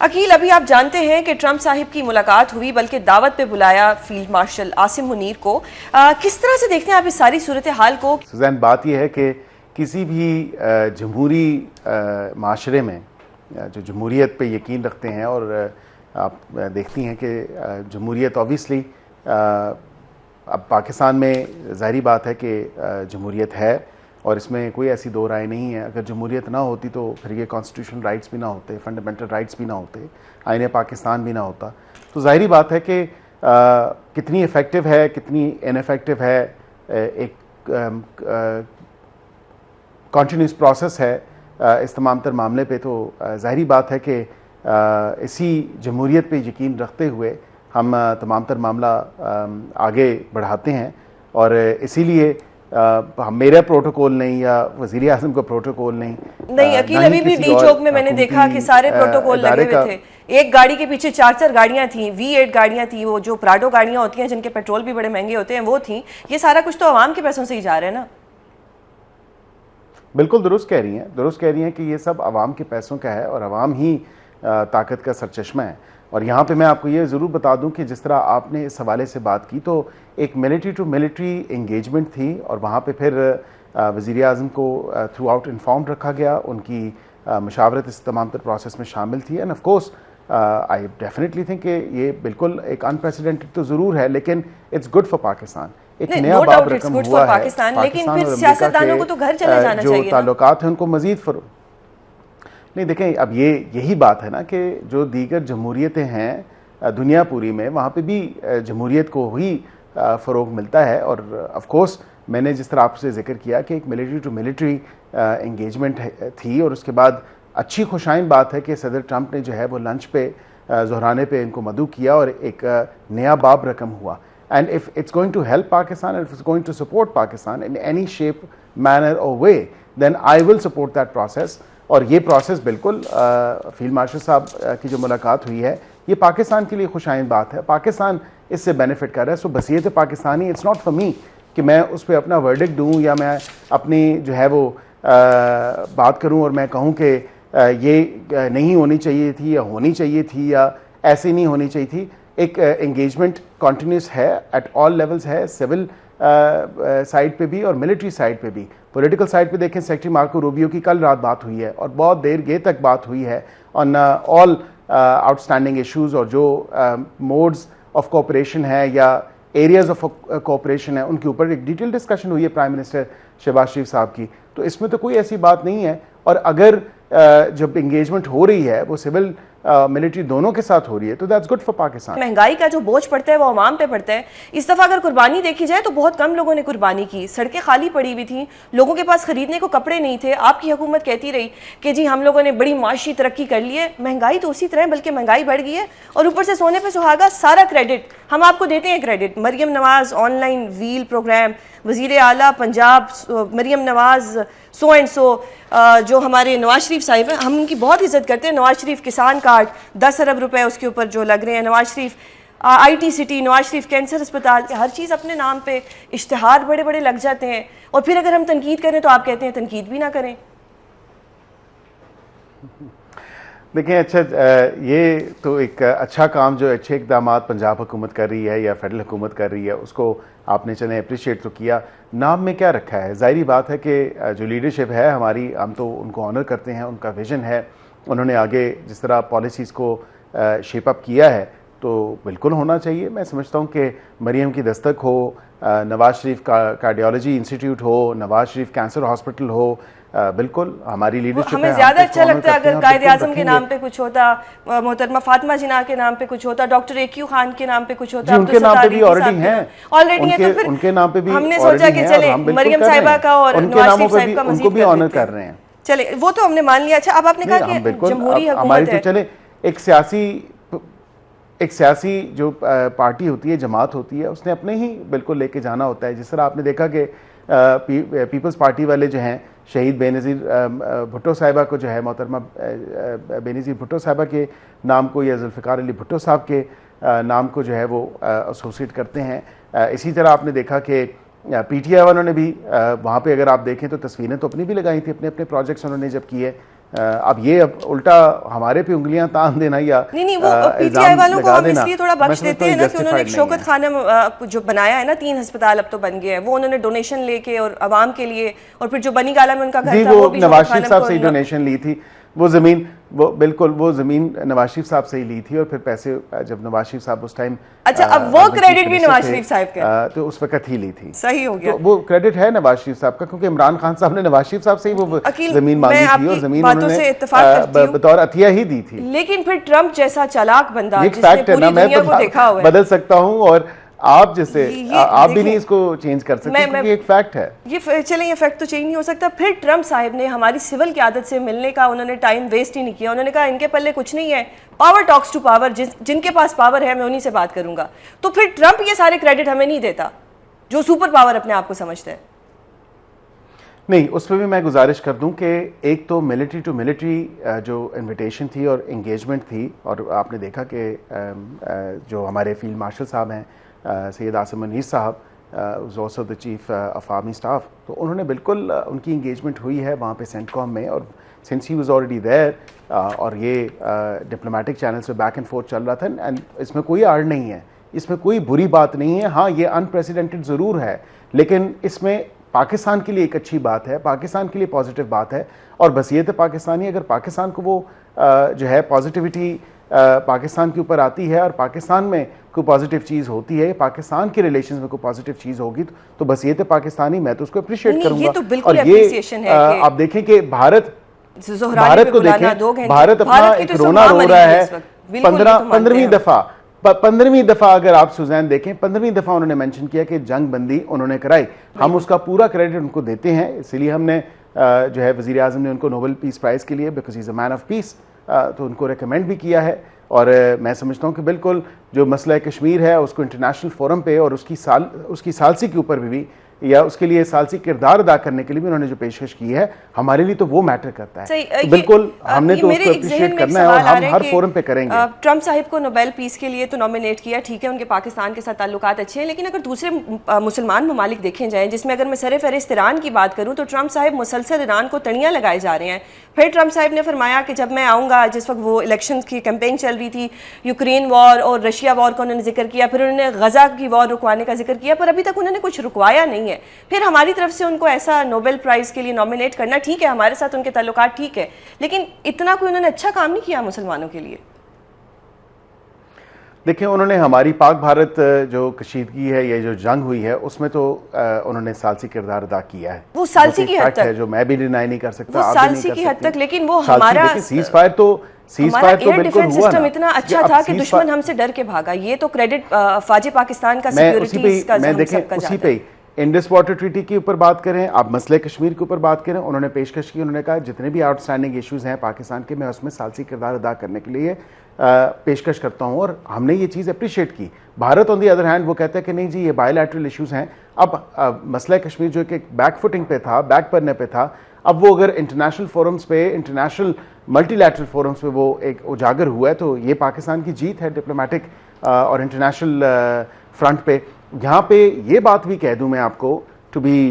अकील, अभी आप जानते हैं कि ट्रंप साहिब की मुलाकात हुई, बल्कि दावत पे बुलाया फील्ड मार्शल आसिम मुनीर को। किस तरह से देखते हैं आप इस सारी सूरत हाल को? सुजैन, बात यह है कि किसी भी जमहूरी माशरे में जो जमहूरियत पे यकीन रखते हैं, और आप देखती हैं कि जमहूरियत ऑब्वियसली अब पाकिस्तान में ज़ाहिरी बात है कि जमहूरियत है और इसमें कोई ऐसी दो राय नहीं है। अगर जमहूरियत ना होती तो फिर ये कॉन्स्टिट्यूशनल राइट्स भी ना होते, फंडामेंटल राइट्स भी ना होते, आईने पाकिस्तान भी ना होता। तो ज़ाहिरी बात है कि कितनी इफ़ेक्टिव है, कितनी इनफेक्टिव है, एक कॉन्टीन्यूस प्रोसेस है इस तमाम तर मामले पे। तो ज़ाहिरी बात है कि इसी जमहूरियत पे यकीन रखते हुए हम तमाम तर मामला आगे बढ़ाते हैं, और इसीलिए मेरा प्रोटोकॉल नहीं या वज़ीर आज़म का प्रोटोकॉल नहीं। अकील, अभी भी डी चौक में मैंने देखा कि सारे प्रोटोकॉल लगे हुए थे। एक गाड़ी के पीछे चार गाड़ियां थी, V8 गाड़ियां थी, वो जो प्राडो गाड़ियां होती हैं जिनके पेट्रोल भी बड़े महंगे होते हैं, वो थी। ये सारा कुछ तो आवाम के पैसों से ही जा रहा है ना? बिल्कुल दुरुस्त कह रही हैं कि ये सब आवाम के पैसों का है और आवाम ही ताकत का सरचश्मा है। और यहाँ पे मैं आपको ये ज़रूर बता दूं कि जिस तरह आपने इस हवाले से बात की, तो एक मिलिट्री टू मिलिट्री इंगेजमेंट थी और वहाँ पे फिर वज़ीर आज़म को थ्रू आउट इन्फॉर्म्ड रखा गया, उनकी मशावरत इस तमाम तर प्रोसेस में शामिल थी। End of course I definitely think कि ये बिल्कुल एक अनप्रेसिडेंटेड तो ज़रूर है, लेकिन इट्स गुड फॉर पाकिस्तान। एक नया बाब रकम हुआ है पाकिस्तान, लेकिन फिर सियासतदानों को तो घर चले जाना चाहिए। जो ताल्लुकात हैं उनको मज़ीद नहीं, देखें, अब यही बात है ना कि जो दीगर जमहूरियतें हैं दुनिया पूरी में, वहाँ पे भी जमहूरियत को ही फ़रोग मिलता है। और ऑफ कोर्स मैंने जिस तरह आपसे जिक्र किया कि एक मिलिट्री टू मिलिट्री इंगेजमेंट थी, और उसके बाद अच्छी खुशाइन बात है कि सदर ट्रंप ने जो है वो लंच पे ज़ोहराने पे इनको मदऊ किया और एक नया बाब रकम हुआ। And if it's going to help Pakistan, if it's going to support Pakistan in any shape, manner or way, then I will support that process. और ये प्रोसेस बिल्कुल फील्ड मार्शल साहब की जो मुलाकात हुई है, ये पाकिस्तान के लिए खुशाइन बात है, पाकिस्तान इससे बेनिफिट कर रहा है। सो बसीयत Pakistani, it's not for me कि मैं उस पर अपना वर्डिक्ट दूँ या मैं अपनी जो है वो बात करूँ और मैं कहूँ कि ये नहीं होनी चाहिए थी या होनी चाहिए थी या ऐसी नहीं होनी चाहिए थी। एक एंगेजमेंट कॉन्टीन्यूस है, एट ऑल लेवल्स है, सिविल साइड पे भी और मिलिट्री साइड पे भी। पॉलिटिकल साइड पे देखें, सेक्रेटरी मार्को रूबियो की कल रात बात हुई है और बहुत देर तक बात हुई है ऑन ऑल आउटस्टैंडिंग इश्यूज, और जो मोड्स ऑफ कोऑपरेशन है या एरियाज ऑफ कोऑपरेशन है उनके ऊपर एक डिटेल डिस्कशन हुई है प्राइम मिनिस्टर शहबाज शरीफ साहब की। तो इसमें तो कोई ऐसी बात नहीं है। और अगर जब इंगेजमेंट हो रही है वो सिविल मिलिट्री दोनों के साथ हो रही है, तो दैट्स गुड फॉर पाकिस्तान। महंगाई का जो बोझ पड़ता है वो अवाम पे पड़ता है। इस दफा अगर कुर्बानी देखी जाए तो बहुत कम लोगों ने कुर्बानी की, सड़कें खाली पड़ी हुई थी, लोगों के पास खरीदने को कपड़े नहीं थे। आपकी हुकूमत कहती रही कि जी हम लोगों ने बड़ी माशी तरक्की कर ली है। महंगाई तो उसी तरह, बल्कि महंगाई बढ़ गई है। और ऊपर से सोने पे सुहागा, सारा क्रेडिट हम आपको देते हैं। Credit Maryam Nawaz online wheel program, वजीर आला Punjab Maryam Nawaz, so and so, जो हमारे नवाज शरीफ साहिब हैं, हम उनकी बहुत इज्जत करते हैं। नवाज शरीफ किसान कार्ड 10 अरब रुपए उसके ऊपर जो लग रहे हैं, Nawaz Sharif IT city, Nawaz Sharif cancer अस्पताल, हर चीज़ अपने नाम पे, इश्तिहार बड़े बड़े लग जाते हैं। और फिर अगर हम तनकीद करें तो आप कहते हैं तनकीद भी ना करें। देखें, अच्छा, ये तो एक अच्छा काम जो अच्छे इकदाम पंजाब हुकूमत कर रही है या फेडरल हुकूमत कर रही है, उसको आपने चले अप्रिशिएट तो किया। नाम में क्या रखा है? ज़ाहिरी बात है कि जो लीडरशिप है हमारी, हम तो उनको ऑनर करते हैं, उनका विजन है, उन्होंने आगे जिस तरह पॉलिसीज़ को शेप अप किया है तो बिल्कुल होना चाहिए। मैं समझता हूँ कि मरियम की दस्तक हो, नवाज शरीफ कार्डियोलॉजी इंस्टीट्यूट हो, नवाज शरीफ कैंसर हॉस्पिटल हो, बिल्कुल हमारी लीडरशिप हमें ज़्यादा अच्छा लगता है अगर कायदे आज़म के नाम पे कुछ होता, मोहतरमा फातिमा जिन्ना के नाम पे कुछ होता, डॉक्टर AQ खान के नाम पे कुछ होता। उनके नाम पे भी ऑलरेडी है, तो फिर उनके नाम पे भी हमने सोचा कि चले मरियम साहिबा का और नवाज शरीफ साहिब का उनको भी ऑनर कर रहे हैं। चले, वो तो हमने मान लिया। अच्छा, अब आपने कहा कि जमहूरी हुकूमत है, चले एक सियासी जो पार्टी होती है, जमात होती है, उसने अपने ही बिल्कुल लेके जाना होता है। जिस तरह आपने देखा कि पीपल्स पार्टी वाले जो हैं, शहीद बेनज़ीर भुट्टो साहिबा को जो है, मोहतरमा बेनज़ीर भुट्टो साहिबा के नाम को या जुल्फ़िकार अली भुट्टो साहब के नाम को जो है वो एसोसिएट करते हैं। इसी तरह आपने देखा कि PTI वालों ने भी वहाँ पे अगर आप देखें तो तस्वीरें तो अपनी भी लगाई थी, अपने अपने प्रोजेक्ट्स उन्होंने जब किए, अब ये अब उल्टा हमारे पे उंगलियां तान देना या नहीं वो पीटीआई इल्जाम वालों को लगा हम देना, इसलिए थोड़ा मैं बख्श समझता देते हूँ हैं ना कि उन्होंने एक justified शौकत नहीं है। खाना जो बनाया है ना, 3 अस्पताल अब तो बन गए हैं, वो उन्होंने डोनेशन लेके और आवाम के लिए, और फिर जो बनी गाला में उनका जी घर था वो भी नवाज शौकत शरीफ खानम साहब को से ही डोनेशन ली थी, वो ज़मीन वो बिल्कुल वो ज़मीन नवाज शरीफ साहब से ही ली थी, और फिर पैसे जब नवाज शरीफ साहब उस टाइम अच्छा, अब वो क्रेडिट भी नवाज शरीफ साहब का तो उस वक्त ही ली थी। सही हो गया। तो वो क्रेडिट है नवाज शरीफ साहब का, क्योंकि इमरान खान साहब ने नवाज शरीफ साहब से ही वो अकील, ज़मीन मांगी थी और ज़मीन बातों से इत्तेफाक करती हूं, बतौर अतिया ही दी थी। लेकिन फिर ट्रम्प जैसा चालाक बंदा एक जिसने फैक्ट है पूरी ना, मैं दुनिया तो को देखा हुआ है, बदल सकता हूँ और आप जैसे आप भी देखिए, नहीं इसको चेंज कर सकते, क्योंकि एक फैक्ट है ये चलें, ये फैक्ट तो चेंज नहीं हो सकता। फिर ट्रम्प साहब ने हमारी सिविल क़यादत से मिलने का उन्होंने टाइम वेस्ट ही नहीं किया। उन्होंने कहा इनके पल्ले कुछ नहीं है, पावर टॉक्स टू पावर, जिनके पास पावर है मैं उन्हीं से बात करूंगा। तो फिर ट्रम्प ये सारे क्रेडिट हमें नहीं देता जो सुपर पावर अपने आप को समझते हैं। नहीं, उस पर भी मैं गुजारिश कर दूं कि एक तो मिलिट्री टू मिलिट्री जो इनविटेशन थी और इंगेजमेंट थी, और आपने देखा कि जो हमारे फील्ड मार्शल साहब हैं सैयद आसिम मुनीर साहब, was also the chief of army staff, तो उन्होंने बिल्कुल उनकी इंगेजमेंट हुई है वहाँ पे सेंटकॉम में, और since he was already there, और ये डिप्लोमेटिक चैनल से बैक एंड फोर्थ चल रहा था, एंड इसमें कोई आड़ नहीं है, इसमें कोई बुरी बात नहीं है। हाँ, ये अनप्रेसिडेंटेड ज़रूर है, लेकिन इसमें पाकिस्तान के लिए एक अच्छी बात है, पाकिस्तान के लिए पॉजिटिव बात है, और बसीयत पाकिस्तानी, अगर पाकिस्तान को वो जो है पॉजिटिविटी पाकिस्तान के ऊपर आती है और पाकिस्तान में कोई पॉजिटिव चीज़ होती है, पाकिस्तान के रिलेशंस में कोई पॉजिटिव चीज़ होगी, तो बसीयत पाकिस्तानी मैं तो उसको अप्रिशिएट करूंगा। ये तो बिल्कुल और ये appreciation है कि आप देखें कि भारत को देखें, भारत अपना एक रोना रो रहा है 15वीं दफा अगर आप सुजैन देखें, 15वीं दफा उन्होंने मेंशन किया कि जंग बंदी उन्होंने कराई। हम उसका पूरा क्रेडिट उनको देते हैं, इसीलिए हमने जो है वजीर आज़म ने उनको नोबेल पीस प्राइज़ के लिए, because is a man of peace, तो उनको रिकमेंड भी किया है। और मैं समझता हूँ कि बिल्कुल जो मसला कश्मीर है उसको इंटरनेशनल फोरम पे और उसकी सालसी के ऊपर भी या उसके लिए सालसी किरदार अदा करने के लिए भी उन्होंने जो पेशकश की है, हमारे लिए तो वो मैटर करता है। तो बिल्कुल हमने तो उसको अप्रिशिएट करना है और हम हर फोरम पे करेंगे। ट्रम्प साहिब को नोबेल पीस के लिए तो नॉमिनेट किया, ठीक है, उनके पाकिस्तान के साथ ताल्लुकात अच्छे हैं, लेकिन अगर दूसरे मुसलमान ममालिक देखे जाएं, जिसमें अगर मैं सर-ए-फहरिस्त ईरान की बात करूँ तो ट्रम्प साहिब मुसलसल ईरान को तड़ियाँ लगाए जा रहे हैं। फिर ट्रम्प साहिब ने फरमाया कि जब मैं आऊँगा, जिस वक्त वो इलेक्शन की कैंपेन चल रही थी, यूक्रेन वॉर और रशिया वॉर का उन्होंने जिक्र किया, फिर उन्होंने गजा की वॉर रुकवाने का जिक्र किया, पर अभी तक उन्होंने कुछ रुकवाया नहीं है। फिर हमारी तरफ से उनको ऐसा नोबेल प्राइज के लिए नॉमिनेट करना, ठीक है, हमारे साथ उनके ताल्लुकात ठीक है, लेकिन इतना कोई उन्होंने अच्छा काम नहीं किया मुसलमानों के लिए। देखिए, उन्होंने हमारी पाक भारत जो कशीदगी है, ये जो जंग हुई है, उसमें तो उन्होंने सालसी किरदार अदा किया है। वो सालसी की हद तक है, जो मैं भी डिनाई नहीं कर सकता, वो सालसी की हद तक, लेकिन वो हमारा सीज फायर तो बिल्कुल हुआ सिस्टम इतना अच्छा था कि दुश्मन हमसे डर के भागा। ये तो क्रेडिट अफवाज पाकिस्तान का, सिक्योरिटी का, मैं देखें उसी पे इंडस वाटर ट्रीटी के ऊपर बात करें, आप मसले कश्मीर के ऊपर बात करें, उन्होंने पेशकश की, उन्होंने कहा जितने भी आउटस्टैंडिंग इश्यूज हैं पाकिस्तान के, मैं उसमें सालसी किरदार अदा करने के लिए पेशकश करता हूं, और हमने ये चीज़ अप्रिशिएट की। Bharat on the other hand वो कहता है कि नहीं जी, ये बायलैटरल इश्यूज हैं। अब मसला कश्मीर जो कि बैक फुटिंग पे था, बैक पन्ने पे था, अब वो अगर इंटरनेशनल फोरम्स पे, इंटरनेशनल मल्टीलैटरल फोरम्स पे वो एक उजागर हुआ है, तो ये पाकिस्तान की जीत है डिप्लोमेटिक और इंटरनेशनल फ्रंट पे। यहाँ पे ये बात भी कह दूं मैं आपको, टू बी